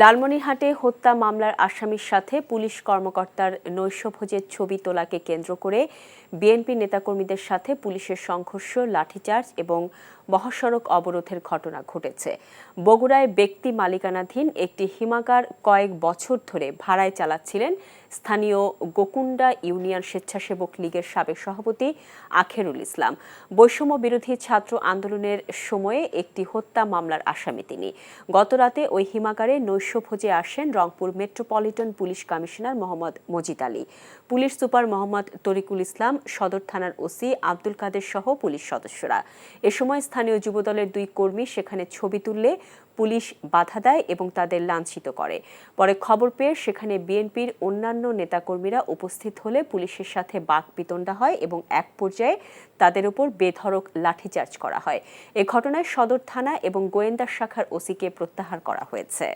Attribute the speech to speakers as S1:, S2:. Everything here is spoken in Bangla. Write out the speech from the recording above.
S1: লালমনিরহাটে হত্যা মামলার আসামির সাথে পুলিশ কর্মকর্তার নৈশভোজের ছবি তোলাকে কেন্দ্র করে বিএনপি নেতাকর্মীদের সাথে পুলিশের সংঘর্ষ, লাঠিচার্জ এবং মহাসড়ক অবরোধের ঘটনা ঘটেছে। বগুড়ায় ব্যক্তি মালিকানাধীন একটি হিমাগার কয়েক বছর ধরে ভাড়ায় চালাচ্ছিলেন স্থানীয় গোকুন্ডা ইউনিয়ন স্বেচ্ছাসেবক লীগের সাবেক সভাপতি আখেরুল ইসলাম। বৈষম্য বিরোধী ছাত্র আন্দোলনের সময়ে একটি হত্যা মামলার আসামি তিনি। গতরাতে ওই হিমাগারে নৈশভোজে আসেন Rangpur metropolitan police commissioner Mohammad Majid Ali, police super Mohammad Tarikul Islam, সদর থানার ওসি আব্দুল কাদের সহ পুলিশ সদস্যরা। এ সময় স্থানীয় যুবদলের 2 কর্মী সেখানে ছবি তুললে পুলিশ বাধা দেয় এবং তাদের লাঞ্ছিত করে। পরে খবর পেয়ে সেখানে বিএনপির অন্যান্য নেতাকর্মীরা উপস্থিত হলে পুলিশের সাথে বাকবিতণ্ডা হয় এবং এক পর্যায়ে তাদের উপর বেধড়ক লাঠিচার্জ করা হয়। এ ঘটনায় সদর থানা এবং গোয়েন্দা শাখার ওসিকে প্রত্যাহার করা হয়েছে।